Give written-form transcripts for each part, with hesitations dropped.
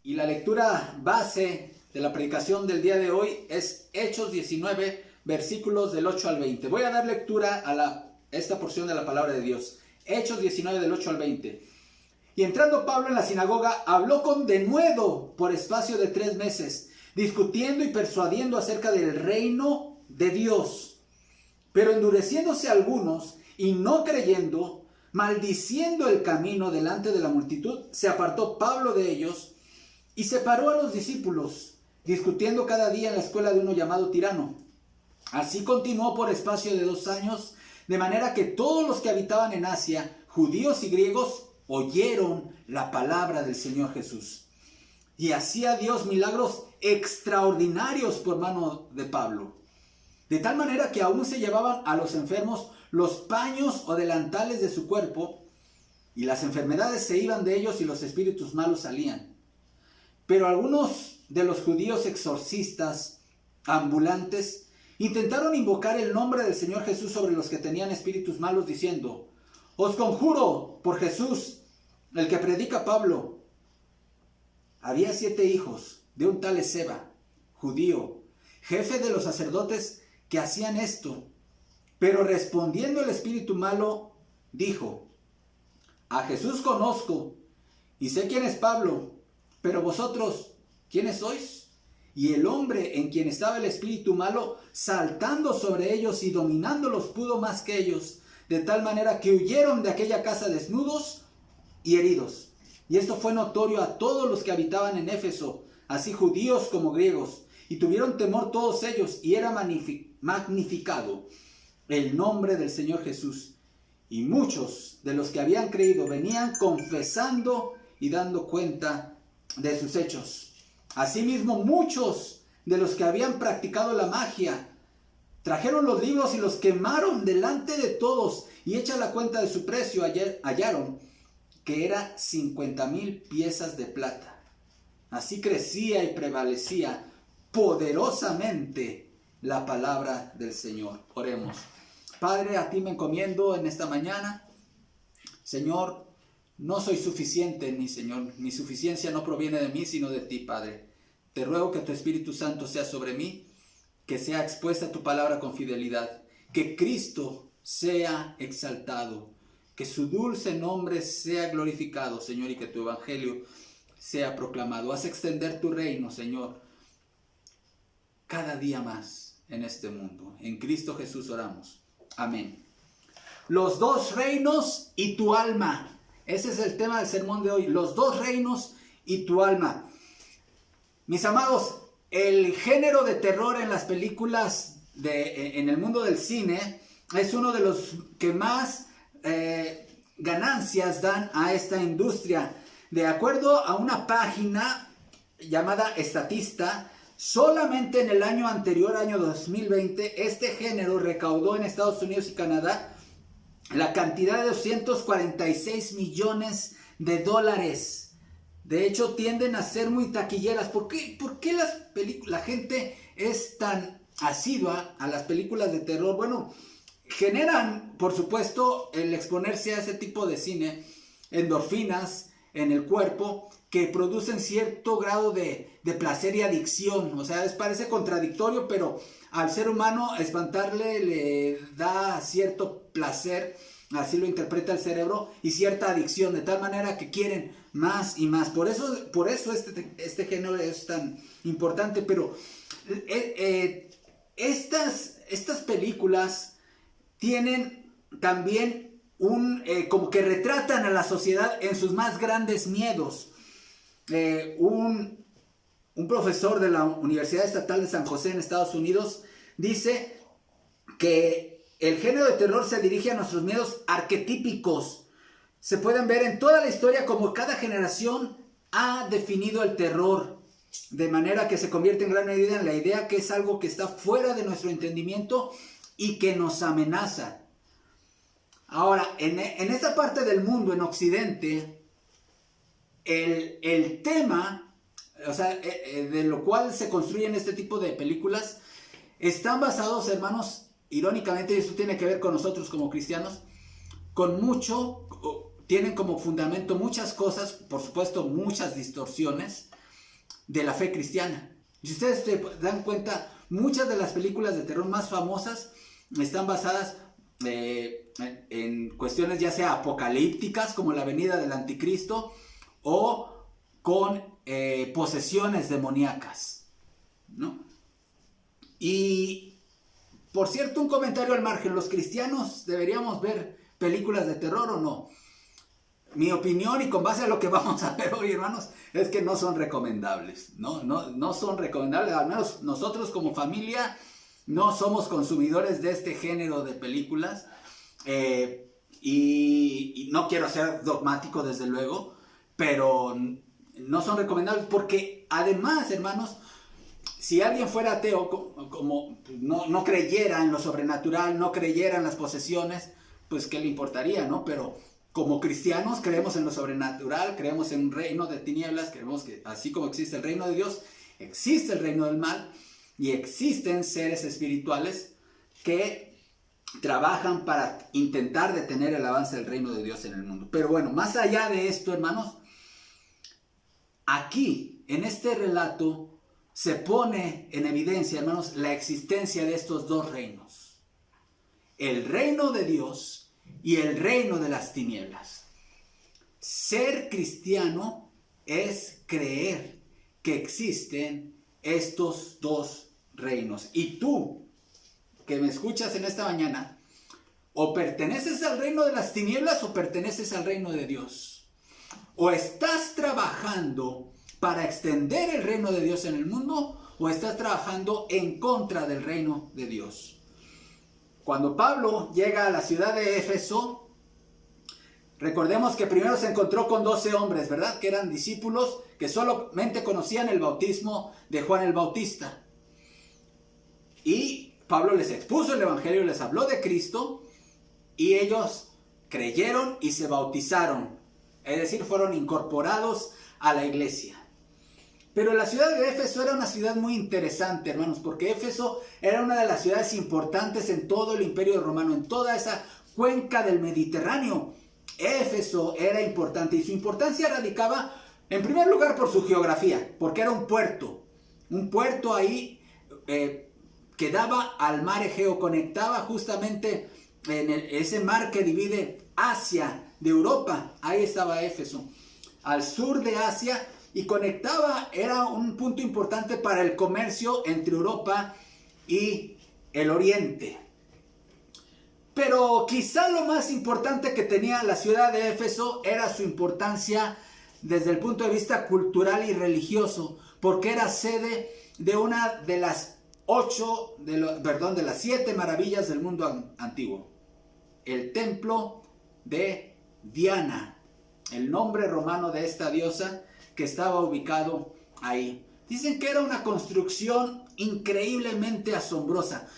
Y la lectura base de la predicación del día de hoy es Hechos 19, versículos del 8 al 20. Voy a dar lectura a esta porción de la palabra de Dios. Hechos 19, del 8 al 20. Y entrando Pablo en la sinagoga, habló con denuedo por espacio de 3 meses, discutiendo y persuadiendo acerca del reino de Dios. Pero endureciéndose algunos y no creyendo, maldiciendo el camino delante de la multitud, se apartó Pablo de ellos y separó a los discípulos, discutiendo cada día en la escuela de uno llamado Tirano. Así continuó por espacio de 2 años, de manera que todos los que habitaban en Asia, judíos y griegos, oyeron la palabra del Señor Jesús. Y hacía Dios milagros extraordinarios por mano de Pablo, de tal manera que aún se llevaban a los enfermos los paños o delantales de su cuerpo, y las enfermedades se iban de ellos y los espíritus malos salían. Pero algunos de los judíos exorcistas ambulantes intentaron invocar el nombre del Señor Jesús sobre los que tenían espíritus malos, diciendo: os conjuro por Jesús, el que predica Pablo. Había 7 hijos de un tal Esceva, judío, jefe de los sacerdotes, que hacían esto. Pero respondiendo el espíritu malo, dijo: a Jesús conozco y sé quién es Pablo, pero vosotros, ¿quiénes sois? Y el hombre en quien estaba el espíritu malo, saltando sobre ellos y dominándolos, pudo más que ellos, de tal manera que huyeron de aquella casa desnudos y heridos. Y esto fue notorio a todos los que habitaban en Éfeso, así judíos como griegos, y tuvieron temor todos ellos, y era magnificado el nombre del Señor Jesús. Y muchos de los que habían creído venían confesando y dando cuenta de sus hechos. Asimismo, muchos de los que habían practicado la magia trajeron los libros y los quemaron delante de todos, y hecha la cuenta de su precio, hallaron que era 50,000 piezas de plata. Así crecía y prevalecía poderosamente la palabra del Señor. Oremos. Padre, a ti me encomiendo en esta mañana. Señor, no soy suficiente, mi suficiencia no proviene de mí, sino de ti, Padre. Te ruego que tu Espíritu Santo sea sobre mí, que sea expuesta tu palabra con fidelidad, que Cristo sea exaltado, que su dulce nombre sea glorificado, Señor, y que tu evangelio sea proclamado. Haz extender tu reino, Señor, cada día más en este mundo. En Cristo Jesús oramos. Amén. Los 2 reinos y tu alma. Ese es el tema del sermón de hoy. Los 2 reinos y tu alma. Mis amados, el género de terror en las películas en el mundo del cine es uno de los que más ganancias dan a esta industria. De acuerdo a una página llamada Estatista, solamente en el año anterior, año 2020, este género recaudó en Estados Unidos y Canadá la cantidad de 246 millones de dólares. De hecho, tienden a ser muy taquilleras. ¿Por qué la gente es tan asidua a las películas de terror? Bueno, generan, por supuesto, el exponerse a ese tipo de cine, endorfinas en el cuerpo que producen cierto grado de placer y adicción. O sea, parece contradictorio, pero al ser humano espantarle le da cierto placer, así lo interpreta el cerebro, y cierta adicción, de tal manera que quieren más y más. Por eso este género es tan importante. Pero estas películas tienen también como que retratan a la sociedad en sus más grandes miedos. Un profesor de la Universidad Estatal de San José en Estados Unidos dice que el género de terror se dirige a nuestros miedos arquetípicos. Se pueden ver en toda la historia como cada generación ha definido el terror, de manera que se convierte en gran medida en la idea que es algo que está fuera de nuestro entendimiento y que nos amenaza. Ahora, en esta parte del mundo, en Occidente, el tema, o sea, de lo cual se construyen este tipo de películas, están basados, hermanos, irónicamente, y esto tiene que ver con nosotros como cristianos, tienen como fundamento muchas cosas, por supuesto muchas distorsiones, de la fe cristiana. Si ustedes se dan cuenta, muchas de las películas de terror más famosas están basadas en cuestiones ya sea apocalípticas, como la venida del anticristo, o con posesiones demoníacas, ¿no? Y, por cierto, un comentario al margen: ¿los cristianos deberíamos ver películas de terror o no? Mi opinión, y con base a lo que vamos a ver hoy, hermanos, es que no son recomendables. No son recomendables. Al menos nosotros como familia no somos consumidores de este género de películas. Y no quiero ser dogmático, desde luego, pero no son recomendables porque, además, hermanos, si alguien fuera ateo, como no creyera en lo sobrenatural, no creyera en las posesiones, pues qué le importaría, ¿no? Pero como cristianos creemos en lo sobrenatural, creemos en un reino de tinieblas, creemos que así como existe el reino de Dios, existe el reino del mal, y existen seres espirituales que trabajan para intentar detener el avance del reino de Dios en el mundo. Pero bueno, más allá de esto, hermanos, aquí, en este relato, se pone en evidencia, hermanos, la existencia de estos dos reinos: el reino de Dios y el reino de las tinieblas. Ser cristiano es creer que existen estos dos reinos. Y tú, que me escuchas en esta mañana, o perteneces al reino de las tinieblas o perteneces al reino de Dios. O estás trabajando para extender el reino de Dios en el mundo, o estás trabajando en contra del reino de Dios. Cuando Pablo llega a la ciudad de Éfeso, recordemos que primero se encontró con 12 hombres, ¿verdad? Que eran discípulos que solamente conocían el bautismo de Juan el Bautista. Y Pablo les expuso el evangelio, les habló de Cristo, y ellos creyeron y se bautizaron. Es decir, fueron incorporados a la iglesia. Pero la ciudad de Éfeso era una ciudad muy interesante, hermanos, porque Éfeso era una de las ciudades importantes en todo el Imperio Romano, en toda esa cuenca del Mediterráneo. Éfeso era importante, y su importancia radicaba, en primer lugar, por su geografía, porque era un puerto ahí que daba al mar Egeo, conectaba justamente en ese mar que divide Asia de Europa. Ahí estaba Éfeso, al sur de Asia, y conectaba, era un punto importante para el comercio entre Europa y el Oriente. Pero quizá lo más importante que tenía la ciudad de Éfeso era su importancia desde el punto de vista cultural y religioso, porque era sede de una de las de las 7 maravillas del mundo antiguo: el templo de Diana, el nombre romano de esta diosa que estaba ubicado ahí. Dicen que era una construcción increíblemente asombrosa.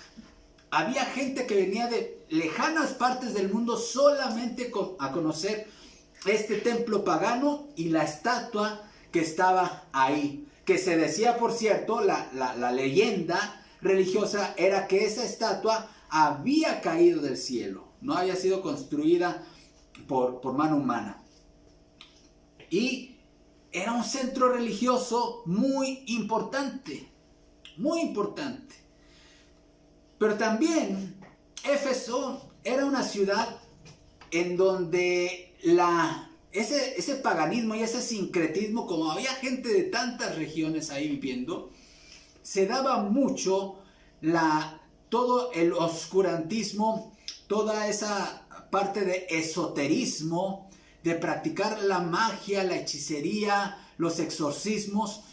Había gente que venía de lejanas partes del mundo solamente a conocer este templo pagano y la estatua que estaba ahí. Que se decía, por cierto, la leyenda religiosa era que esa estatua había caído del cielo, no había sido construida por mano humana. Y era un centro religioso muy importante, muy importante. Pero también Éfeso era una ciudad en donde ese paganismo y ese sincretismo, como había gente de tantas regiones ahí viviendo, se daba mucho todo el oscurantismo, toda esa parte de esoterismo, de practicar la magia, la hechicería, los exorcismos.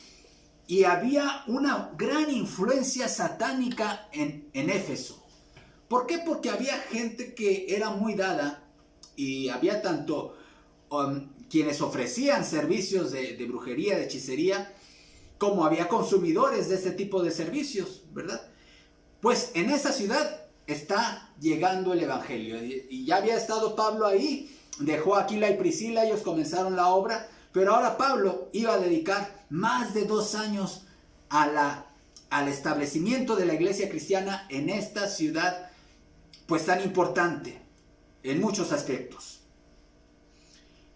Y había una gran influencia satánica en Éfeso. ¿Por qué? Porque había gente que era muy dada, y había tanto quienes ofrecían servicios de brujería, de hechicería, como había consumidores de ese tipo de servicios, ¿verdad? Pues en esa ciudad está llegando el evangelio, y ya había estado Pablo ahí, dejó a Aquila y Priscila, ellos comenzaron la obra, pero ahora Pablo iba a dedicar más de 2 años al establecimiento de la iglesia cristiana en esta ciudad, pues tan importante en muchos aspectos.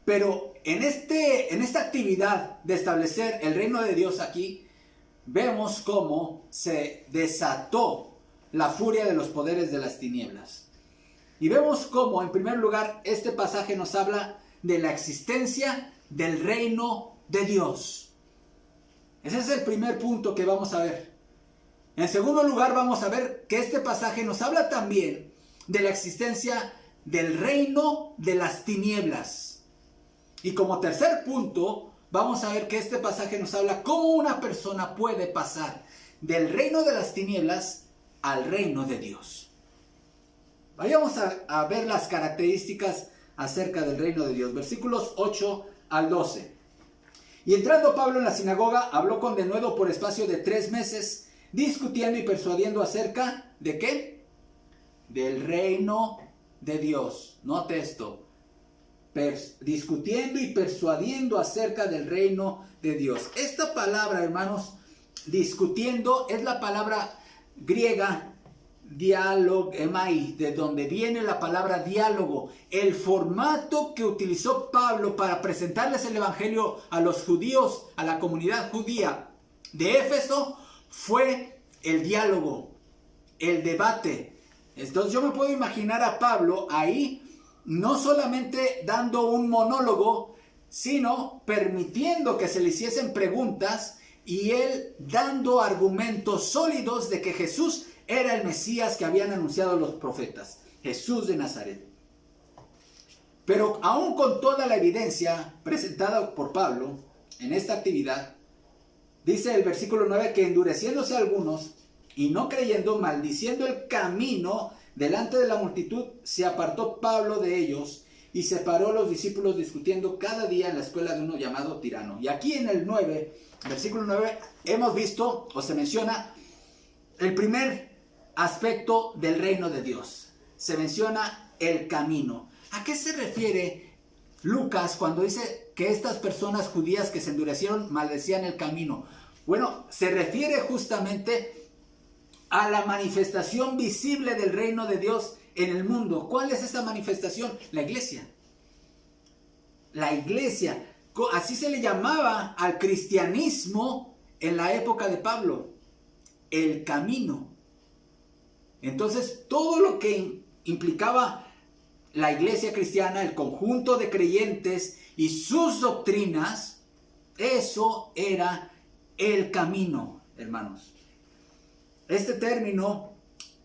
Pero en esta actividad de establecer el reino de Dios aquí, vemos cómo se desató la furia de los poderes de las tinieblas. Y vemos cómo, en primer lugar, este pasaje nos habla de la existencia del reino de Dios. Ese es el primer punto que vamos a ver. En segundo lugar, vamos a ver que este pasaje nos habla también de la existencia del reino de las tinieblas. Y como tercer punto, vamos a ver que este pasaje nos habla cómo una persona puede pasar del reino de las tinieblas al reino de Dios. Vayamos a ver las características acerca del reino de Dios. Versículos 8 al 12. Y entrando Pablo en la sinagoga, habló con denuedo por espacio de 3 meses, discutiendo y persuadiendo acerca ¿de qué? Del reino de Dios. Note esto. Discutiendo y persuadiendo acerca del reino de Dios. Esta palabra, hermanos, discutiendo, es la palabra griega dialogomai, de donde viene la palabra diálogo. El formato que utilizó Pablo para presentarles el evangelio a los judíos, a la comunidad judía de Éfeso, fue el diálogo, el debate. Entonces yo me puedo imaginar a Pablo ahí, no solamente dando un monólogo, sino permitiendo que se le hiciesen preguntas y él dando argumentos sólidos de que Jesús era el Mesías que habían anunciado los profetas, Jesús de Nazaret. Pero aún con toda la evidencia presentada por Pablo en esta actividad, dice el versículo 9 que endureciéndose algunos y no creyendo, maldiciendo el camino delante de la multitud, se apartó Pablo de ellos y separó a los discípulos discutiendo cada día en la escuela de uno llamado Tirano. Y aquí en el 9, versículo 9, hemos visto o se menciona el primer aspecto del reino de Dios. Se menciona el camino. ¿A qué se refiere Lucas cuando dice que estas personas judías que se endurecieron maldecían el camino? Bueno, se refiere justamente a la manifestación visible del reino de Dios en el mundo. ¿Cuál es esa manifestación? La iglesia. La iglesia. Así se le llamaba al cristianismo en la época de Pablo. El camino. Entonces, todo lo que implicaba la iglesia cristiana, el conjunto de creyentes y sus doctrinas, eso era el camino, hermanos. Este término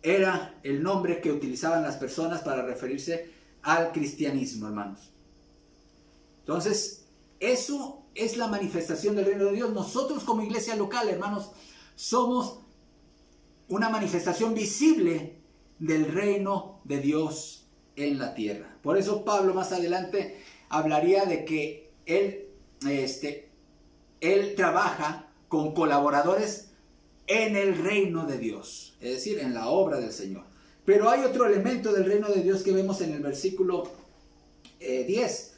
era el nombre que utilizaban las personas para referirse al cristianismo, hermanos. Entonces, eso es la manifestación del reino de Dios. Nosotros como iglesia local, hermanos, somos una manifestación visible del reino de Dios en la tierra. Por eso Pablo más adelante hablaría de que él trabaja con colaboradores en el reino de Dios, es decir, en la obra del Señor. Pero hay otro elemento del reino de Dios que vemos en el versículo 10.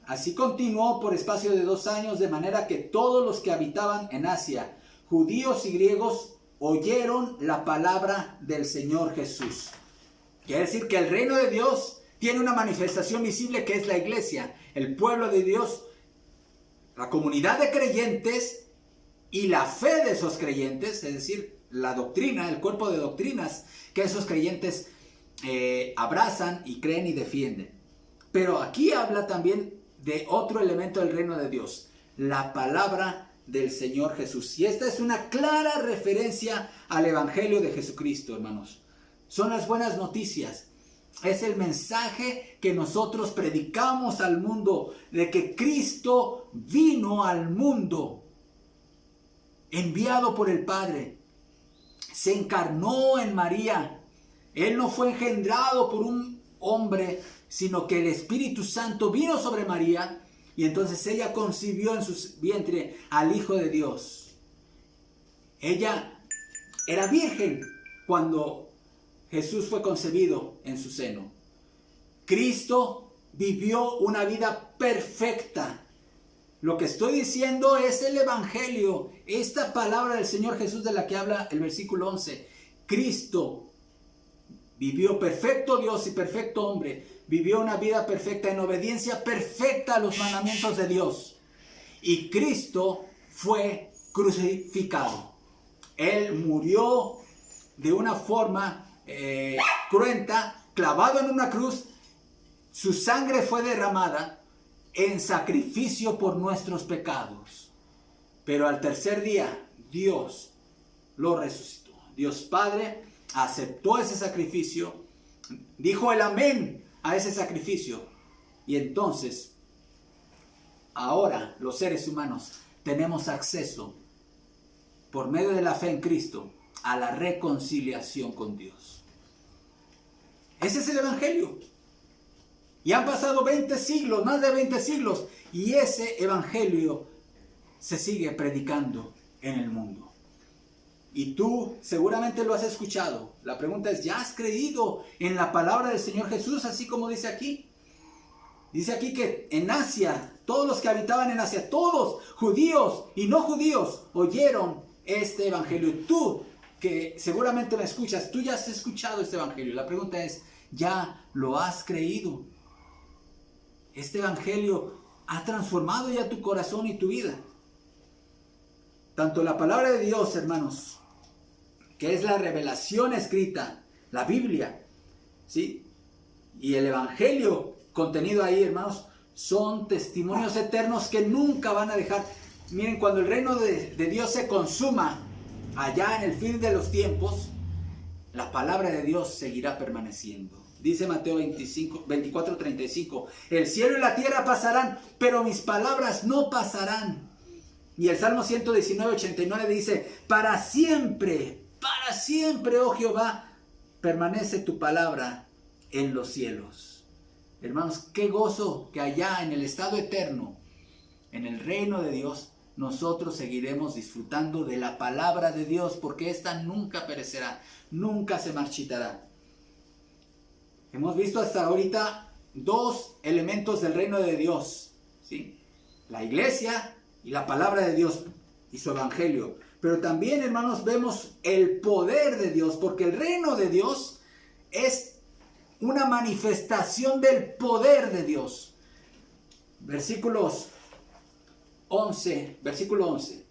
Así continuó por espacio de 2 años, de manera que todos los que habitaban en Asia, judíos y griegos, oyeron la palabra del Señor Jesús. Quiere decir que el reino de Dios tiene una manifestación visible que es la iglesia, el pueblo de Dios, la comunidad de creyentes y la fe de esos creyentes, es decir, la doctrina, el cuerpo de doctrinas que esos creyentes abrazan y creen y defienden. Pero aquí habla también de otro elemento del reino de Dios, la palabra del Señor Jesús. Y esta es una clara referencia al Evangelio de Jesucristo, hermanos. Son las buenas noticias. Es el mensaje que nosotros predicamos al mundo de que Cristo vino al mundo, enviado por el Padre. Se encarnó en María. Él no fue engendrado por un hombre, sino que el Espíritu Santo vino sobre María y entonces ella concibió en su vientre al Hijo de Dios. Ella era virgen cuando Jesús fue concebido en su seno. Cristo vivió una vida perfecta. Lo que estoy diciendo es el Evangelio, esta palabra del Señor Jesús de la que habla el versículo 11. Cristo vivió perfecto Dios y perfecto hombre, vivió una vida perfecta en obediencia perfecta a los mandamientos de Dios. Y Cristo fue crucificado. Él murió de una forma cruenta, clavado en una cruz. Su sangre fue derramada en sacrificio por nuestros pecados. Pero al tercer día, Dios lo resucitó. Dios Padre aceptó ese sacrificio, dijo el amén a ese sacrificio. Y entonces, ahora los seres humanos tenemos acceso, por medio de la fe en Cristo, a la reconciliación con Dios. Ese es el Evangelio. Y han pasado 20 siglos, más de 20 siglos, y ese Evangelio se sigue predicando en el mundo. Y tú seguramente lo has escuchado. La pregunta es, ¿ya has creído en la palabra del Señor Jesús, así como dice aquí? Dice aquí que en Asia, todos los que habitaban en Asia, todos, judíos y no judíos, oyeron este Evangelio. Y tú, que seguramente me escuchas, tú ya has escuchado este Evangelio. La pregunta es, ¿ya lo has creído? Este Evangelio ha transformado ya tu corazón y tu vida. Tanto la palabra de Dios, hermanos, que es la revelación escrita, la Biblia, ¿sí? Y el Evangelio contenido ahí, hermanos, son testimonios eternos que nunca van a dejar. Miren, cuando el reino de Dios se consuma allá en el fin de los tiempos, la palabra de Dios seguirá permaneciendo. Dice Mateo 24:35, el cielo y la tierra pasarán, pero mis palabras no pasarán. Y el Salmo 119:89 dice, para siempre, oh Jehová, permanece tu palabra en los cielos. Hermanos, qué gozo que allá en el estado eterno, en el reino de Dios, nosotros seguiremos disfrutando de la palabra de Dios, porque esta nunca perecerá, nunca se marchitará. Hemos visto hasta ahorita dos elementos del reino de Dios, ¿sí? La iglesia y la palabra de Dios y su evangelio. Pero también, hermanos, vemos el poder de Dios, porque el reino de Dios es una manifestación del poder de Dios. Versículo 11.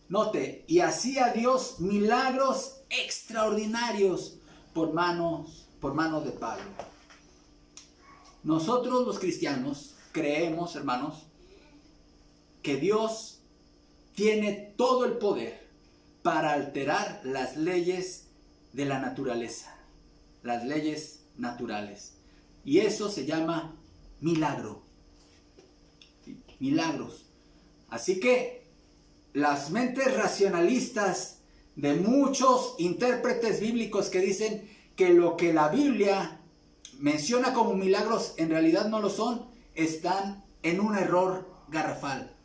Note, y hacía Dios milagros extraordinarios por mano de Pablo. Nosotros los cristianos creemos, hermanos, que Dios tiene todo el poder para alterar las leyes de la naturaleza, las leyes naturales. Y eso se llama milagro. Milagros. Así que las mentes racionalistas de muchos intérpretes bíblicos que dicen que lo que la Biblia menciona como milagros en realidad no lo son, están en un error garrafal.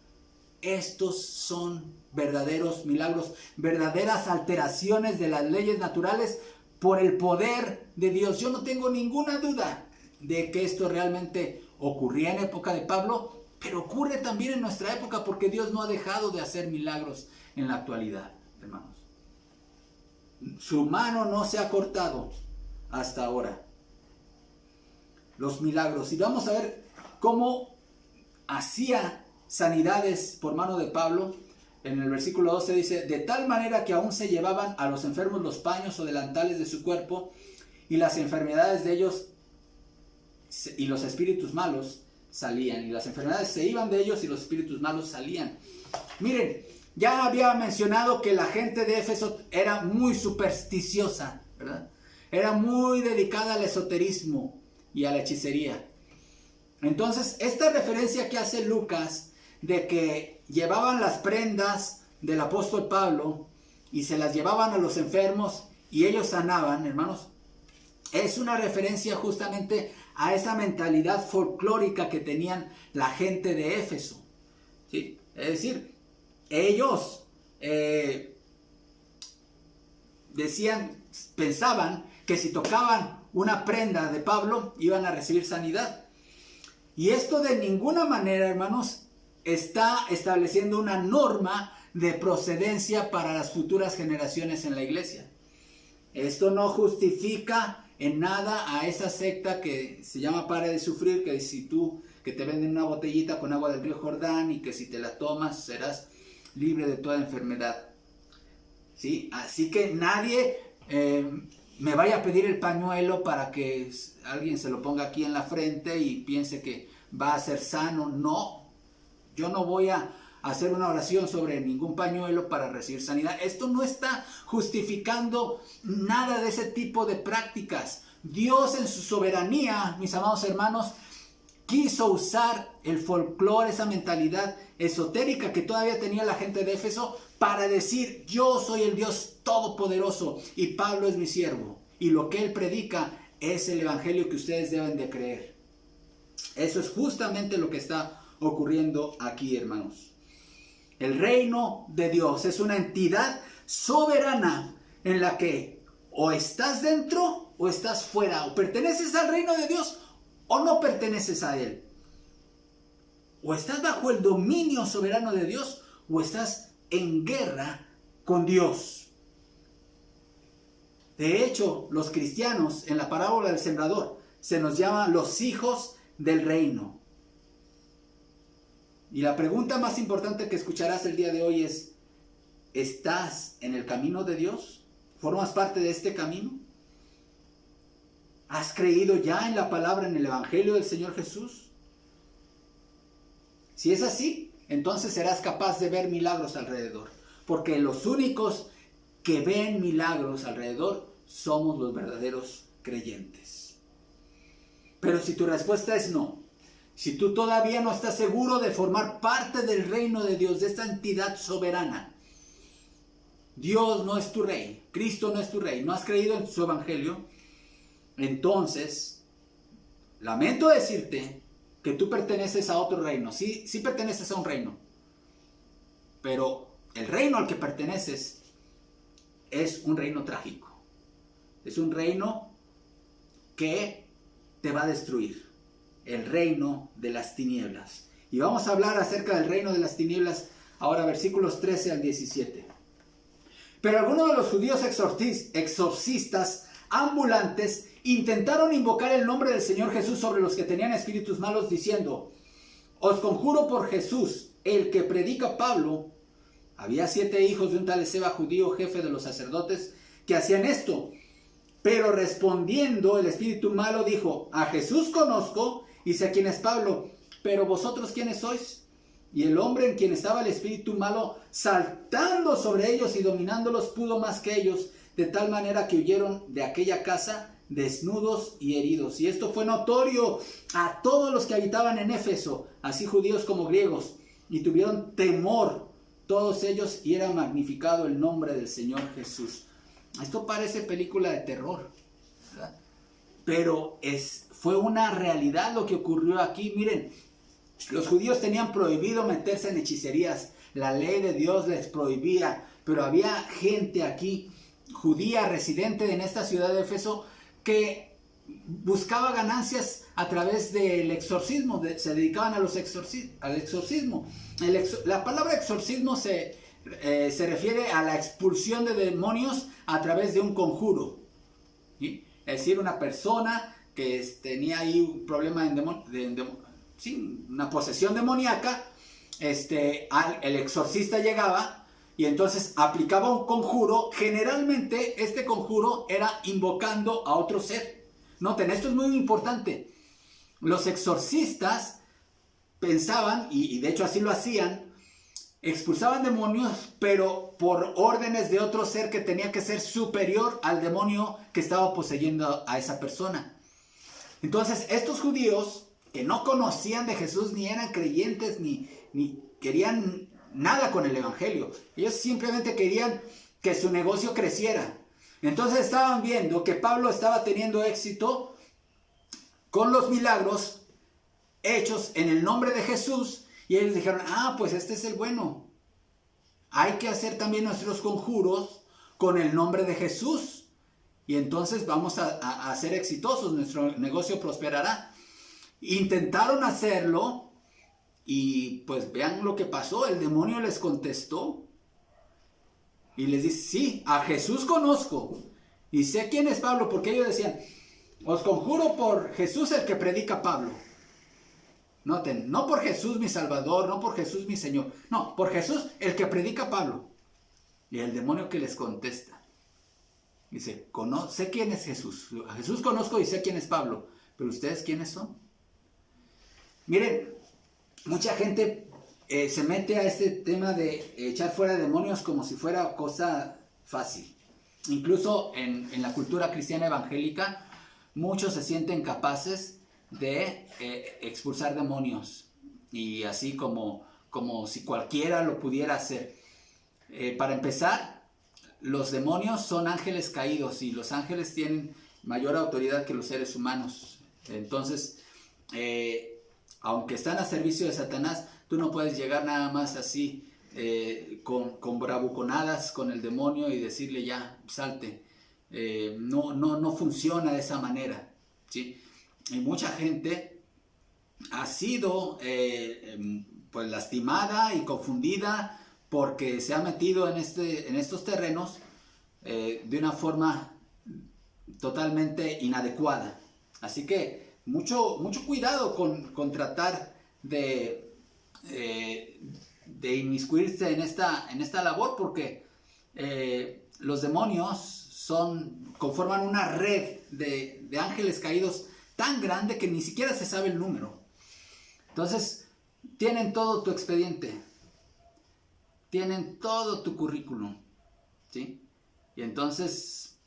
Estos son verdaderos milagros, verdaderas alteraciones de las leyes naturales por el poder de Dios. Yo no tengo ninguna duda de que esto realmente ocurría en época de Pablo, pero ocurre también en nuestra época, porque Dios no ha dejado de hacer milagros en la actualidad, hermanos. Su mano no se ha cortado hasta ahora. Los milagros. Y vamos a ver cómo hacía sanidades por mano de Pablo. En el versículo 12 dice, de tal manera que aún se llevaban a los enfermos los paños o delantales de su cuerpo, y las enfermedades de ellos y los espíritus malos salían. Y las enfermedades se iban de ellos y los espíritus malos salían. Miren, ya había mencionado que la gente de Éfeso era muy supersticiosa, ¿verdad? Era muy dedicada al esoterismo y a la hechicería. Entonces, esta referencia que hace Lucas de que llevaban las prendas del apóstol Pablo y se las llevaban a los enfermos y ellos sanaban, hermanos, es una referencia justamente a esa mentalidad folclórica que tenían la gente de Éfeso, ¿sí? Es decir, ellos pensaban que si tocaban una prenda de Pablo iban a recibir sanidad. Y esto de ninguna manera, hermanos, está estableciendo una norma de procedencia para las futuras generaciones en la iglesia. Esto no justifica en nada a esa secta que se llama Pare de Sufrir, que si tú, que te venden una botellita con agua del río Jordán y que si te la tomas serás libre de toda enfermedad. ¿Sí? Así que nadie me vaya a pedir el pañuelo para que alguien se lo ponga aquí en la frente y piense que va a ser sano. No, yo no voy a hacer una oración sobre ningún pañuelo para recibir sanidad. Esto no está justificando nada de ese tipo de prácticas. Dios en su soberanía, mis amados hermanos, quiso usar el folclore, esa mentalidad esotérica que todavía tenía la gente de Éfeso, para decir: yo soy el Dios todopoderoso y Pablo es mi siervo, y lo que él predica es el evangelio que ustedes deben de creer. Eso es justamente lo que está ocurriendo aquí, hermanos. El reino de Dios es una entidad soberana en la que o estás dentro o estás fuera, o perteneces al reino de Dios o no perteneces a él. O estás bajo el dominio soberano de Dios o estás en guerra con Dios. De hecho, los cristianos, en la parábola del sembrador, se nos llama los hijos del reino. Y la pregunta más importante que escucharás el día de hoy es: ¿estás en el camino de Dios? ¿Formas parte de este camino? ¿Has creído ya en la palabra, en el evangelio del Señor Jesús? Si es así, entonces serás capaz de ver milagros alrededor. Porque los únicos que ven milagros alrededor somos los verdaderos creyentes. Pero si tu respuesta es no, si tú todavía no estás seguro de formar parte del reino de Dios, de esta entidad soberana, Dios no es tu rey, Cristo no es tu rey, no has creído en su evangelio, entonces lamento decirte que tú perteneces a otro reino. Sí perteneces a un reino, pero el reino al que perteneces es un reino trágico. Es un reino que te va a destruir. El reino de las tinieblas. Y vamos a hablar acerca del reino de las tinieblas ahora, versículos 13 al 17. Pero algunos de los judíos exorcistas ambulantes intentaron invocar el nombre del Señor Jesús sobre los que tenían espíritus malos, diciendo: os conjuro por Jesús, el que predica Pablo. Había 7 hijos de un tal Esceva, judío, jefe de los sacerdotes, que hacían esto. Pero respondiendo el espíritu malo dijo: a Jesús conozco y sé quién es Pablo, pero vosotros ¿quiénes sois? Y el hombre en quien estaba el espíritu malo, saltando sobre ellos y dominándolos, pudo más que ellos, de tal manera que huyeron de aquella casa desnudos y heridos. Y esto fue notorio a todos los que habitaban en Éfeso, así judíos como griegos, y tuvieron temor todos ellos, y era magnificado el nombre del Señor Jesús. Esto parece película de terror, ¿verdad? Pero fue una realidad lo que ocurrió aquí. Miren, los judíos tenían prohibido meterse en hechicerías, la ley de Dios les prohibía, pero había gente aquí, judía, residente en esta ciudad de Éfeso, que buscaba ganancias a través del exorcismo, se dedicaban al exorcismo. La palabra exorcismo se refiere a la expulsión de demonios a través de un conjuro, ¿sí? Es decir, una persona que tenía ahí un problema una posesión demoníaca, el exorcista llegaba y entonces aplicaba un conjuro. Generalmente este conjuro era invocando a otro ser. Noten, esto es muy importante. Los exorcistas pensaban, y de hecho así lo hacían, expulsaban demonios, pero por órdenes de otro ser que tenía que ser superior al demonio que estaba poseyendo a esa persona. Entonces estos judíos, que no conocían de Jesús, ni eran creyentes, ni querían nada con el evangelio, ellos simplemente querían que su negocio creciera. Entonces estaban viendo que Pablo estaba teniendo éxito con los milagros hechos en el nombre de Jesús, y ellos dijeron: pues este es el bueno, hay que hacer también nuestros conjuros con el nombre de Jesús, y entonces vamos a ser exitosos, nuestro negocio prosperará. Intentaron hacerlo y pues vean lo que pasó. El demonio les contestó y les dice: sí, a Jesús conozco y sé quién es Pablo, porque ellos decían: os conjuro por Jesús el que predica Pablo. Noten, no por Jesús mi Salvador, no por Jesús mi Señor. No, por Jesús el que predica Pablo. Y el demonio que les contesta. Dice, sé quién es Jesús. A Jesús conozco y sé quién es Pablo. Pero ¿ustedes quiénes son? Miren, mucha gente se mete a este tema de echar fuera demonios como si fuera cosa fácil. Incluso en la cultura cristiana evangélica, muchos se sienten capaces de expulsar demonios. Y así como si cualquiera lo pudiera hacer. Para empezar, los demonios son ángeles caídos y los ángeles tienen mayor autoridad que los seres humanos. Entonces, aunque están a servicio de Satanás, tú no puedes llegar nada más así con bravuconadas con el demonio y decirle ya, salte. No funciona de esa manera, ¿sí? Y mucha gente ha sido pues lastimada y confundida porque se ha metido en estos terrenos de una forma totalmente inadecuada. Así que mucho cuidado con tratar de inmiscuirse en esta labor, porque los demonios conforman una red de ángeles caídos tan grande que ni siquiera se sabe el número. Entonces, tienen todo tu expediente, tienen todo tu currículum, ¿sí? Y entonces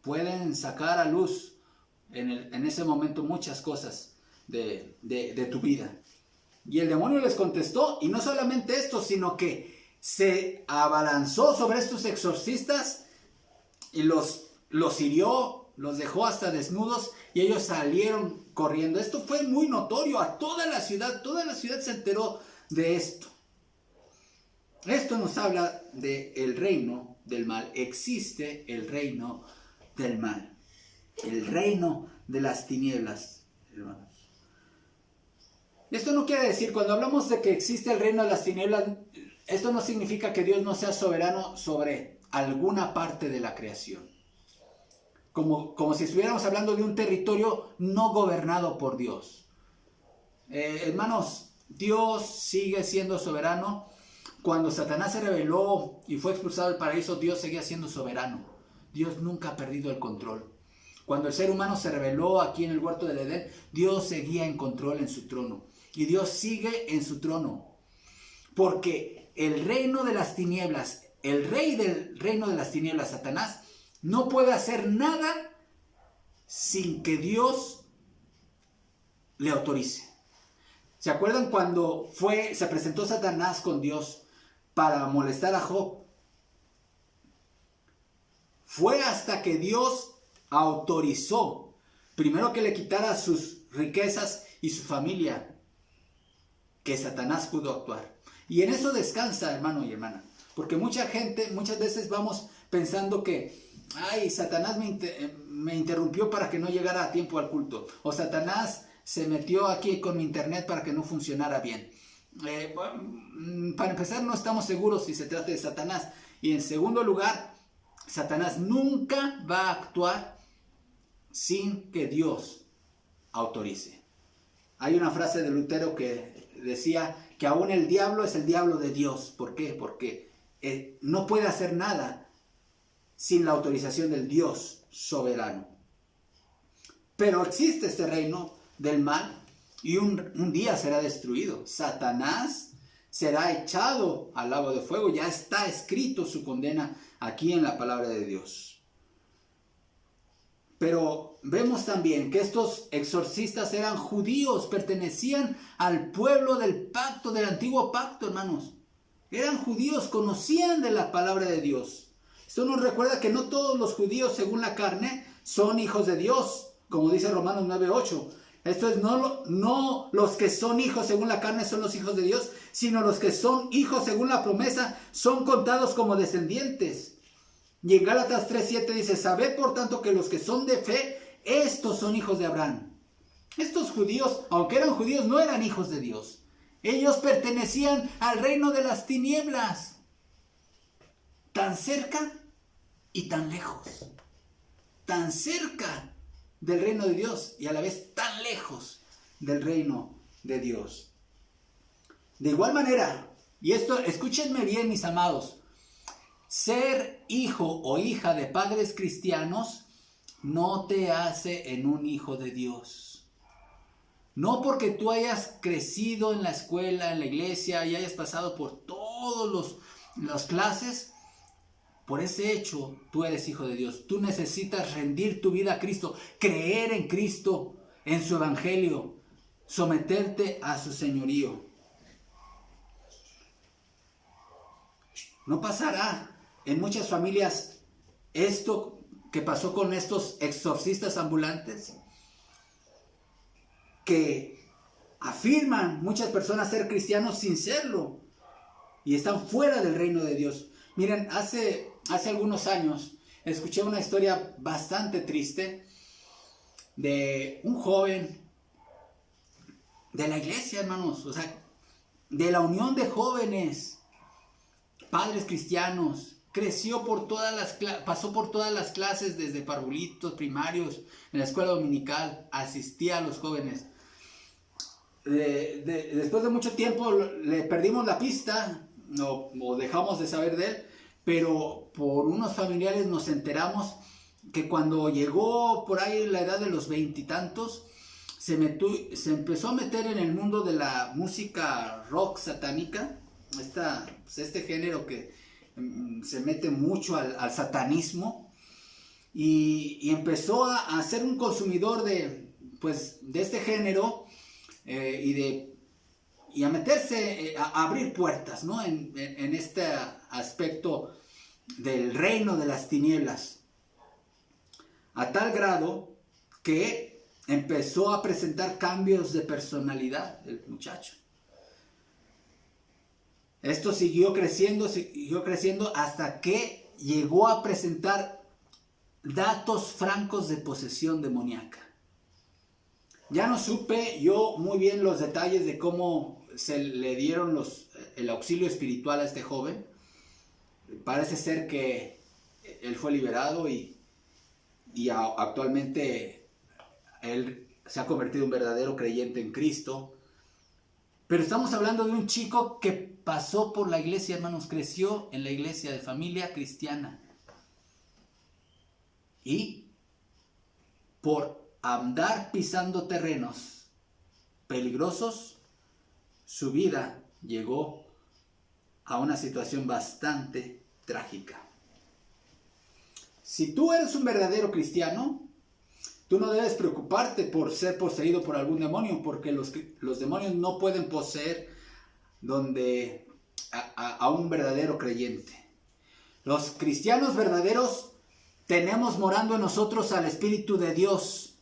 pueden sacar a luz en ese momento muchas cosas de tu vida. Y el demonio les contestó, y no solamente esto, sino que se abalanzó sobre estos exorcistas y los hirió, los dejó hasta desnudos y ellos salieron corriendo. Esto fue muy notorio a toda la ciudad se enteró de esto. Esto nos habla del reino del mal. Existe el reino del mal, el reino de las tinieblas, hermanos. Esto no quiere decir, cuando hablamos de que existe el reino de las tinieblas, esto no significa que Dios no sea soberano sobre alguna parte de la creación. Como si estuviéramos hablando de un territorio no gobernado por Dios. Hermanos, Dios sigue siendo soberano. Cuando Satanás se rebeló y fue expulsado del paraíso, Dios seguía siendo soberano. Dios nunca ha perdido el control. Cuando el ser humano se rebeló aquí en el huerto del Edén, Dios seguía en control en su trono. Y Dios sigue en su trono. Porque el reino de las tinieblas, el rey del reino de las tinieblas, Satanás, no puede hacer nada sin que Dios le autorice. ¿Se acuerdan cuando se presentó Satanás con Dios para molestar a Job? Fue hasta que Dios autorizó, primero que le quitara sus riquezas y su familia, que Satanás pudo actuar. Y en eso descansa, hermano y hermana. Porque muchas veces vamos pensando que, Satanás me interrumpió para que no llegara a tiempo al culto. O Satanás se metió aquí con mi internet para que no funcionara bien. Para empezar, no estamos seguros si se trata de Satanás. Y en segundo lugar, Satanás nunca va a actuar sin que Dios autorice. Hay una frase de Lutero que decía que aún el diablo es el diablo de Dios. ¿Por qué? Porque no puede hacer nada sin la autorización del Dios soberano. Pero existe este reino del mal y un día será destruido. Satanás será echado al lago de fuego. Ya está escrito su condena aquí en la palabra de Dios. Pero vemos también que estos exorcistas eran judíos, pertenecían al pueblo del pacto, del antiguo pacto, hermanos. Eran judíos, conocían de la palabra de Dios. Esto nos recuerda que no todos los judíos, según la carne, son hijos de Dios, como dice Romanos 9:8. Esto es, no los que son hijos según la carne son los hijos de Dios, sino los que son hijos según la promesa son contados como descendientes. Y en Gálatas 3:7 dice, sabed por tanto que los que son de fe, estos son hijos de Abraham. Estos judíos, aunque eran judíos, no eran hijos de Dios. Ellos pertenecían al reino de las tinieblas. Tan cerca y tan lejos. Tan cerca del reino de Dios y a la vez tan lejos del reino de Dios. De igual manera, y esto escúchenme bien, mis amados, ser hijo o hija de padres cristianos no te hace en un hijo de Dios. No porque tú hayas crecido en la escuela, en la iglesia y hayas pasado por todas las clases, por ese hecho tú eres hijo de Dios. Tú necesitas rendir tu vida a Cristo, creer en Cristo, en su evangelio, someterte a su señorío. No pasará en muchas familias esto que pasó con estos exorcistas ambulantes, que afirman muchas personas ser cristianos sin serlo y están fuera del reino de Dios. Miren, hace algunos años escuché una historia bastante triste de un joven de la iglesia, hermanos, o sea, de la unión de jóvenes, padres cristianos. Pasó por todas las clases, desde parvulitos, primarios, en la escuela dominical, asistía a los jóvenes. Después de mucho tiempo le perdimos la pista, o dejamos de saber de él, pero por unos familiares nos enteramos que cuando llegó por ahí la edad de los 20 y tantos, se empezó a meter en el mundo de la música rock satánica, este género que se mete mucho al satanismo, y empezó a ser un consumidor de este género, y a meterse, a abrir puertas, ¿no? en este aspecto del reino de las tinieblas, a tal grado que empezó a presentar cambios de personalidad el muchacho. Esto siguió creciendo hasta que llegó a presentar datos francos de posesión demoníaca. Ya no supe yo muy bien los detalles de cómo se le dieron el auxilio espiritual a este joven. Parece ser que él fue liberado y actualmente él se ha convertido en un verdadero creyente en Cristo. Pero estamos hablando de un chico que pasó por la iglesia, hermanos, creció en la iglesia de familia cristiana. Y por andar pisando terrenos peligrosos, su vida llegó a una situación bastante trágica. Si tú eres un verdadero cristiano, tú no debes preocuparte por ser poseído por algún demonio, porque los demonios no pueden poseer a un verdadero creyente. Los cristianos verdaderos tenemos morando en nosotros al Espíritu de Dios.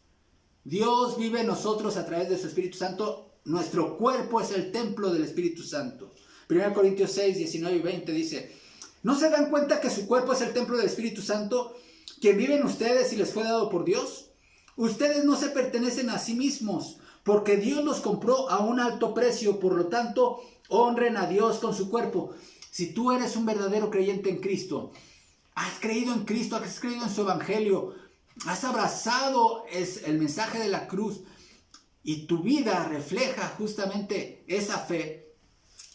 Dios vive en nosotros a través de su Espíritu Santo. Nuestro cuerpo es el templo del Espíritu Santo. 1 Corintios 6, 19 y 20 dice: ¿no se dan cuenta que su cuerpo es el templo del Espíritu Santo, quien vive en ustedes y les fue dado por Dios? Ustedes no se pertenecen a sí mismos, porque Dios los compró a un alto precio. Por lo tanto, honren a Dios con su cuerpo. Si tú eres un verdadero creyente en Cristo, has creído en Cristo, has creído en su evangelio, has abrazado el mensaje de la cruz, y tu vida refleja justamente esa fe,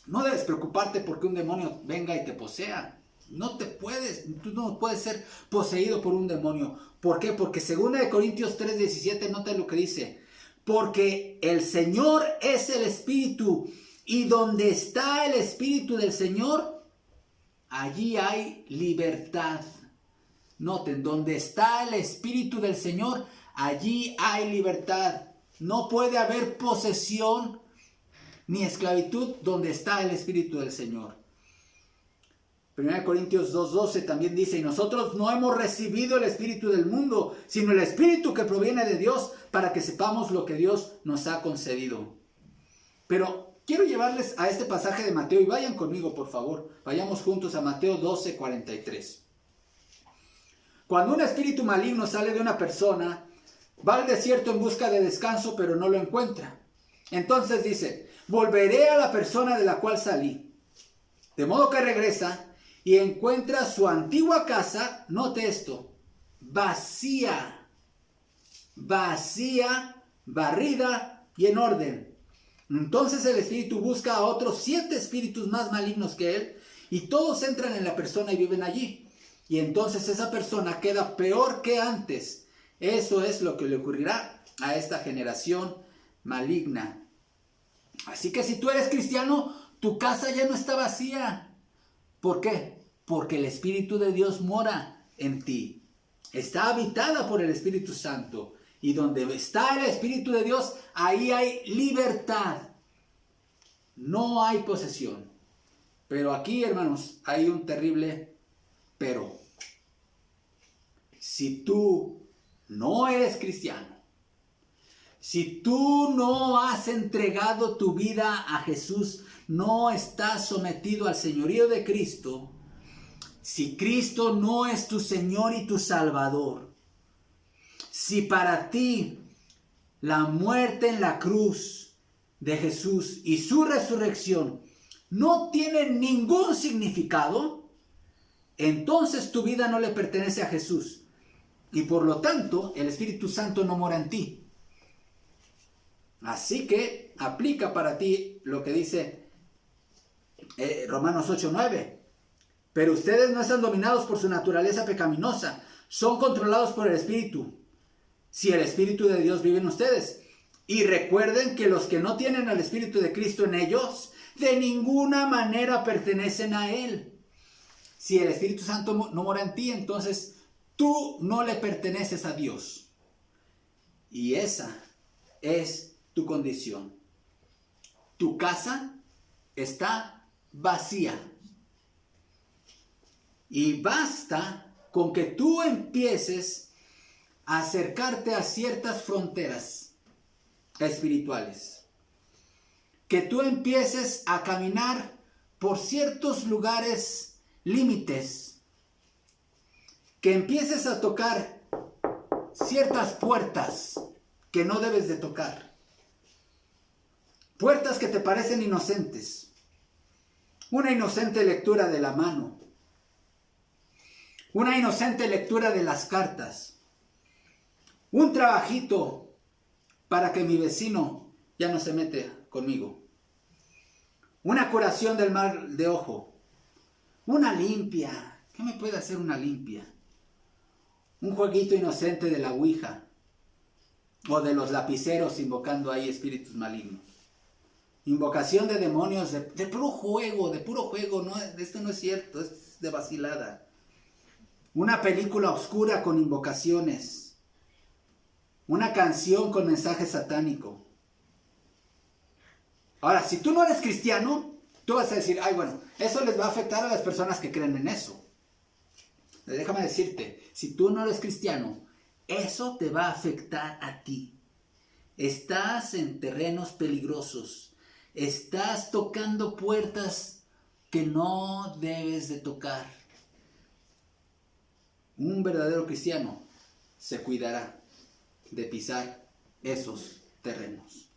no debes preocuparte porque un demonio venga y te posea. Tú no puedes ser poseído por un demonio. ¿Por qué? Porque 2 Corintios 3:17, nota lo que dice: porque el Señor es el Espíritu, y donde está el Espíritu del Señor, allí hay libertad. Noten, donde está el Espíritu del Señor, allí hay libertad. No puede haber posesión ni esclavitud donde está el Espíritu del Señor. 1 Corintios 2:12 también dice: y nosotros no hemos recibido el espíritu del mundo, sino el espíritu que proviene de Dios, para que sepamos lo que Dios nos ha concedido. Pero quiero llevarles a este pasaje de Mateo, y vayan conmigo, por favor. Vayamos juntos a Mateo 12:43. Cuando un espíritu maligno sale de una persona, va al desierto en busca de descanso, pero no lo encuentra. Entonces dice: volveré a la persona de la cual salí. De modo que regresa y encuentra su antigua casa, note esto, vacía. vacía, barrida y en orden. Entonces el espíritu busca a otros 7 espíritus más malignos que él y todos entran en la persona y viven allí. Y entonces esa persona queda peor que antes. Eso es lo que le ocurrirá a esta generación maligna. Así que si tú eres cristiano, tu casa ya no está vacía. ¿Por qué? Porque el Espíritu de Dios mora en ti. Está habitada por el Espíritu Santo. Y donde está el Espíritu de Dios, ahí hay libertad. No hay posesión. Pero aquí, hermanos, hay un terrible pero. Si tú no eres cristiano, si tú no has entregado tu vida a Jesús, no estás sometido al señorío de Cristo, si Cristo no es tu Señor y tu Salvador, si para ti la muerte en la cruz de Jesús y su resurrección no tienen ningún significado, entonces tu vida no le pertenece a Jesús. Y por lo tanto, el Espíritu Santo no mora en ti. Así que aplica para ti lo que dice Romanos 8:9. Pero ustedes no están dominados por su naturaleza pecaminosa, son controlados por el Espíritu, si el Espíritu de Dios vive en ustedes. Y recuerden que los que no tienen al Espíritu de Cristo en ellos, de ninguna manera pertenecen a Él. Si el Espíritu Santo no mora en ti, entonces tú no le perteneces a Dios. Y esa es tu condición. Tu casa está vacía. Y basta con que tú empieces a acercarte a ciertas fronteras espirituales. Que tú empieces a caminar por ciertos lugares límites. Que empieces a tocar ciertas puertas que no debes de tocar. Puertas que te parecen inocentes. Una inocente lectura de la mano. Una inocente lectura de las cartas. Un trabajito para que mi vecino ya no se mete conmigo. Una curación del mal de ojo. Una limpia. ¿Qué me puede hacer una limpia? Un jueguito inocente de la ouija. O de los lapiceros invocando ahí espíritus malignos. Invocación de demonios de puro juego, no, esto no es cierto, es de vacilada. Una película oscura con invocaciones. Una canción con mensaje satánico. Ahora, si tú no eres cristiano, tú vas a decir, ay, bueno, eso les va a afectar a las personas que creen en eso. Déjame decirte, si tú no eres cristiano, eso te va a afectar a ti. Estás en terrenos peligrosos. Estás tocando puertas que no debes de tocar. Un verdadero cristiano se cuidará de pisar esos terrenos.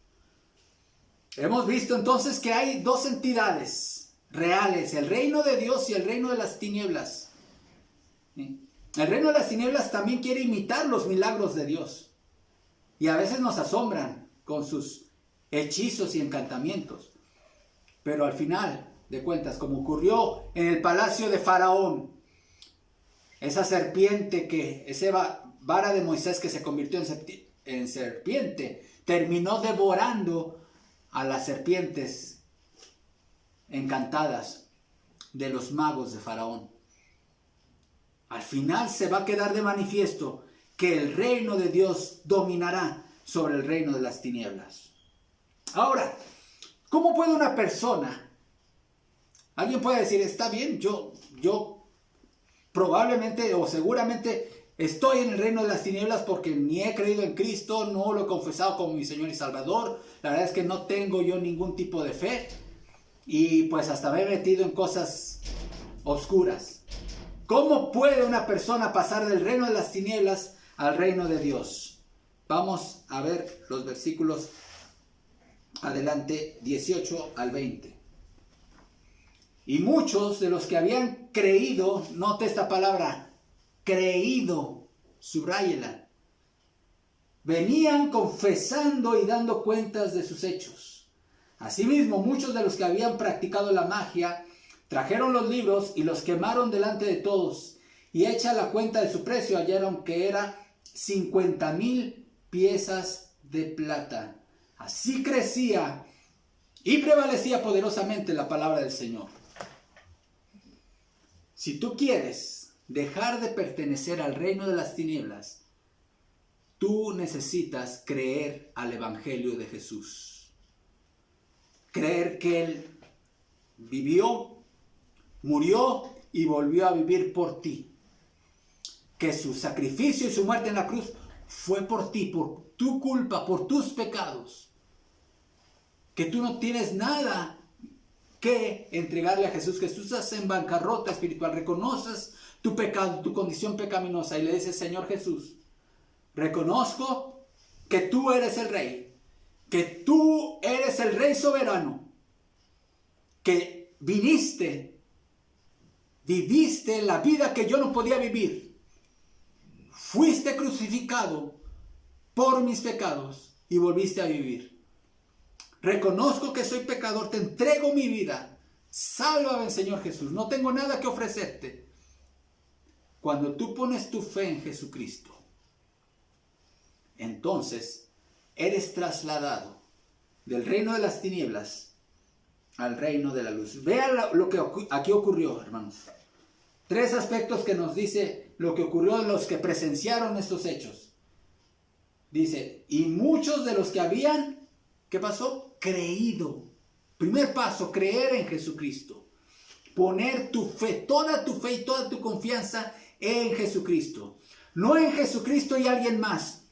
Hemos visto entonces que hay dos entidades reales, el reino de Dios y el reino de las tinieblas. El reino de las tinieblas también quiere imitar los milagros de Dios. Y a veces nos asombran con sus hechizos y encantamientos. Pero al final de cuentas, como ocurrió en el palacio de Faraón, esa serpiente esa vara de Moisés que se convirtió en serpiente, terminó devorando a las serpientes encantadas de los magos de Faraón. Al final se va a quedar de manifiesto que el reino de Dios dominará sobre el reino de las tinieblas. Ahora, ¿cómo puede una persona? Alguien puede decir, está bien, yo probablemente o seguramente estoy en el reino de las tinieblas porque ni he creído en Cristo, no lo he confesado como mi Señor y Salvador. La verdad es que no tengo yo ningún tipo de fe y pues hasta me he metido en cosas oscuras. ¿Cómo puede una persona pasar del reino de las tinieblas al reino de Dios? Vamos a ver los versículos adelante, 18 al 20. Y muchos de los que habían creído, note esta palabra, creído, subráyela. venían confesando y dando cuentas de sus hechos. Asimismo, muchos de los que habían practicado la magia trajeron los libros y los quemaron delante de todos, y hecha la cuenta de su precio hallaron que era 50,000 piezas de plata. Así crecía y prevalecía poderosamente la palabra del Señor. Si tú quieres dejar de pertenecer al reino de las tinieblas, tú necesitas creer al Evangelio de Jesús. Creer que Él vivió, murió y volvió a vivir por ti. Que su sacrificio y su muerte en la cruz fue por ti, por tu culpa, por tus pecados. Que tú no tienes nada que entregarle a Jesús, que tú estás en bancarrota espiritual, reconoces tu pecado, tu condición pecaminosa y le dices: Señor Jesús, reconozco que tú eres el Rey, que tú eres el Rey soberano, que viniste, viviste la vida que yo no podía vivir, fuiste crucificado por mis pecados y volviste a vivir. Reconozco que soy pecador, te entrego mi vida, sálvame, Señor Jesús, no tengo nada que ofrecerte. Cuando tú pones tu fe en Jesucristo, entonces eres trasladado del reino de las tinieblas al reino de la luz. Vean lo que aquí ocurrió, hermanos. 3 aspectos que nos dice lo que ocurrió en los que presenciaron estos hechos. Dice, y muchos de los que habían, ¿qué pasó? Creído. Primer paso, creer en Jesucristo. Poner tu fe, toda tu fe y toda tu confianza en Jesucristo. No en Jesucristo y alguien más.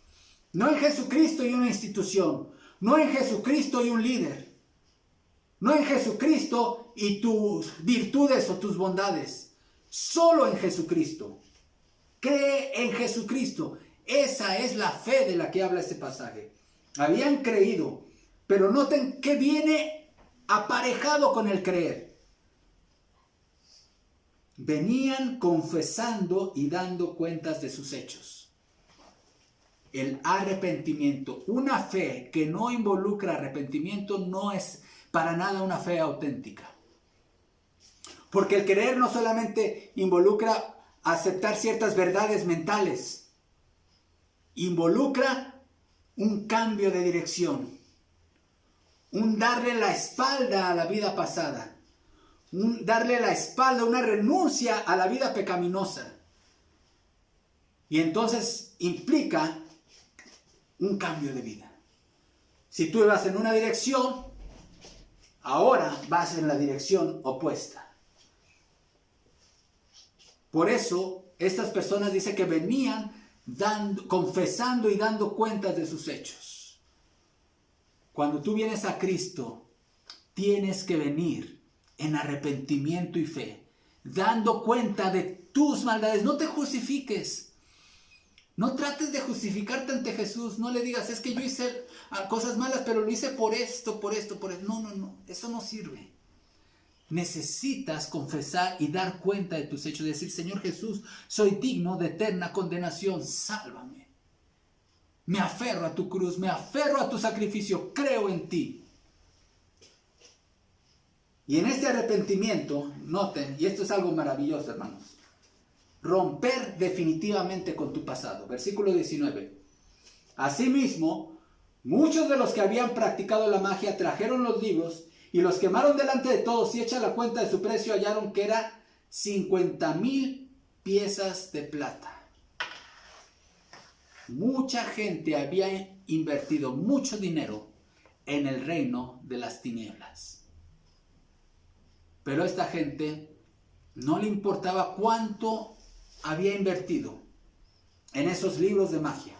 No en Jesucristo y una institución. No en Jesucristo y un líder. No en Jesucristo y tus virtudes o tus bondades. Solo en Jesucristo. Cree en Jesucristo. Esa es la fe de la que habla este pasaje. Habían creído, pero noten que viene aparejado con el creer. Venían confesando y dando cuentas de sus hechos. El arrepentimiento, una fe que no involucra arrepentimiento, no es para nada una fe auténtica. Porque el creer no solamente involucra aceptar ciertas verdades mentales, involucra un cambio de dirección, un darle la espalda a la vida pasada, un darle la espalda, una renuncia a la vida pecaminosa. Y entonces implica un cambio de vida. Si tú ibas en una dirección, ahora vas en la dirección opuesta. Por eso, estas personas dicen que venían confesando y dando cuentas de sus hechos. Cuando tú vienes a Cristo, tienes que venir en arrepentimiento y fe, dando cuenta de tus maldades. No te justifiques. No trates de justificarte ante Jesús. No le digas, es que yo hice cosas malas, pero lo hice por esto, por esto, por esto. No. Eso no sirve. Necesitas confesar y dar cuenta de tus hechos. Decir, Señor Jesús, soy digno de eterna condenación. Sálvame. Me aferro a tu cruz, me aferro a tu sacrificio. Creo en ti. Y en este arrepentimiento, noten, y esto es algo maravilloso, hermanos. Romper definitivamente con tu pasado. Versículo 19. Asimismo, muchos de los que habían practicado la magia trajeron los libros y los quemaron delante de todos, y hecha la cuenta de su precio hallaron que era 50,000 piezas de plata. Mucha gente había invertido mucho dinero en el reino de las tinieblas. Pero a esta gente no le importaba cuánto había invertido en esos libros de magia.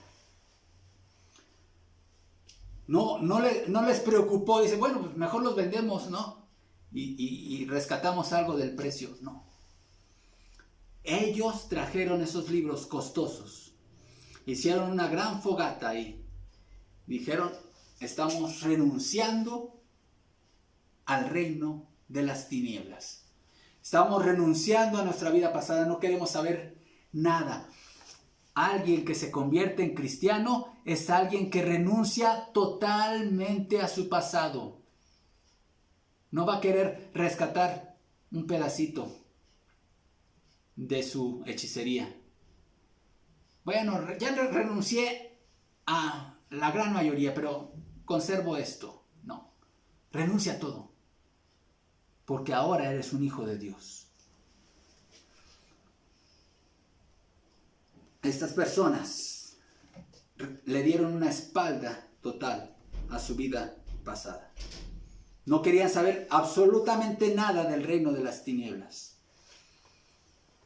No les preocupó, dice, bueno, pues mejor los vendemos, ¿no? Y rescatamos algo del precio. No. Ellos trajeron esos libros costosos. Hicieron una gran fogata y dijeron, estamos renunciando al reino de las tinieblas. Estamos renunciando a nuestra vida pasada, no queremos saber nada. Alguien que se convierte en cristiano es alguien que renuncia totalmente a su pasado. No va a querer rescatar un pedacito de su hechicería. Bueno, ya renuncié a la gran mayoría, pero conservo esto. No, renuncia a todo, porque ahora eres un hijo de Dios. Estas personas le dieron una espalda total a su vida pasada. No querían saber absolutamente nada del reino de las tinieblas.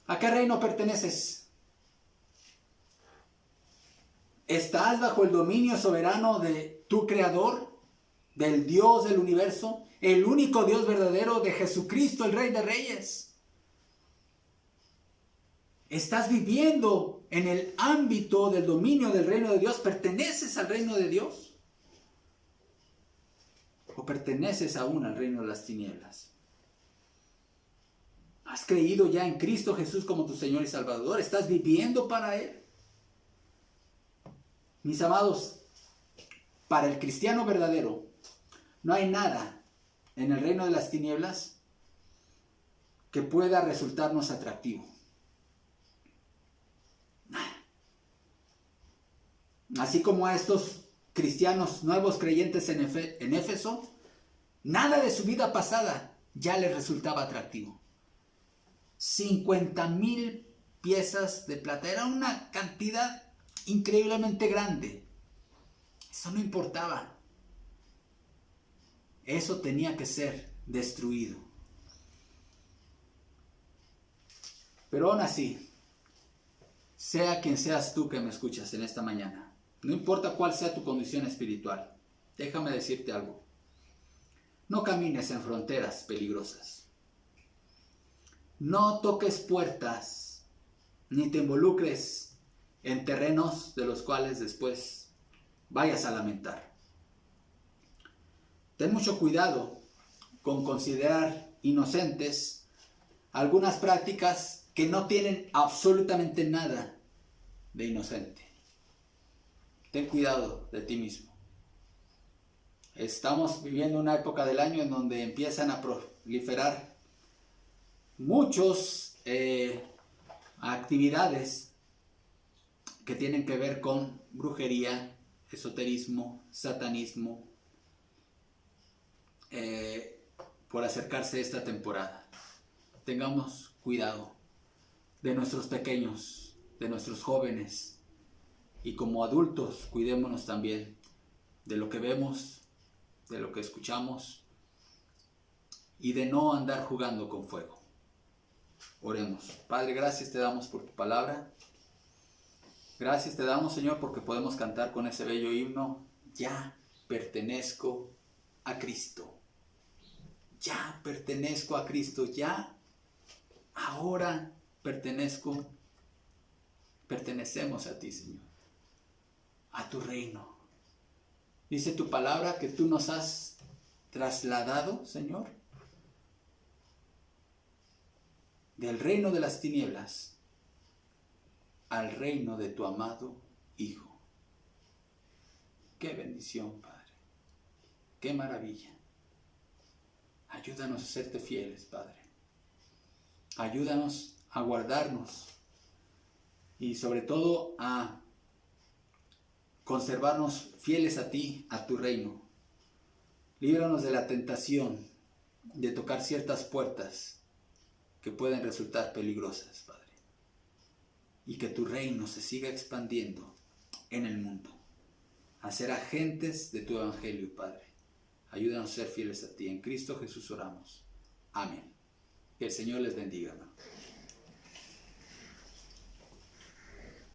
¿A qué reino perteneces? ¿Estás bajo el dominio soberano de tu Creador, del Dios del universo, el único Dios verdadero, de Jesucristo, el Rey de Reyes? ¿Estás viviendo en el ámbito del dominio del reino de Dios? ¿Perteneces al reino de Dios? ¿O perteneces aún al reino de las tinieblas? ¿Has creído ya en Cristo Jesús como tu Señor y Salvador? ¿Estás viviendo para Él? Mis amados, para el cristiano verdadero, no hay nada en el reino de las tinieblas que pueda resultarnos atractivo. Así como a estos cristianos nuevos creyentes en Éfeso, nada de su vida pasada ya les resultaba atractivo. 50,000 piezas de plata, era una cantidad increíblemente grande. Eso no importaba. Eso tenía que ser destruido. Pero aún así, sea quien seas tú que me escuchas en esta mañana, no importa cuál sea tu condición espiritual, déjame decirte algo. No camines en fronteras peligrosas. No toques puertas, ni te involucres en terrenos de los cuales después vayas a lamentar. Ten mucho cuidado con considerar inocentes algunas prácticas que no tienen absolutamente nada de inocente. Ten cuidado de ti mismo. Estamos viviendo una época del año en donde empiezan a proliferar muchas actividades que tienen que ver con brujería, esoterismo, satanismo, por acercarse a esta temporada. Tengamos cuidado de nuestros pequeños, de nuestros jóvenes, y como adultos cuidémonos también de lo que vemos, de lo que escuchamos y de no andar jugando con fuego. Oremos. Padre, gracias te damos por tu palabra. Gracias te damos, Señor, porque podemos cantar con ese bello himno: ya pertenezco a Cristo. Ya pertenezco a Cristo. Ya, ahora pertenecemos a ti, Señor, a tu reino. Dice tu palabra que tú nos has trasladado, Señor, del reino de las tinieblas al reino de tu amado Hijo. Qué bendición, Padre. Qué maravilla. Ayúdanos a serte fieles, Padre. Ayúdanos a guardarnos y sobre todo a conservarnos fieles a ti, a tu reino. Líbranos de la tentación de tocar ciertas puertas que pueden resultar peligrosas, Padre. Y que tu reino se siga expandiendo en el mundo. A ser agentes de tu evangelio, Padre. Ayúdanos a ser fieles a ti. En Cristo Jesús oramos. Amén. Que el Señor les bendiga, hermano.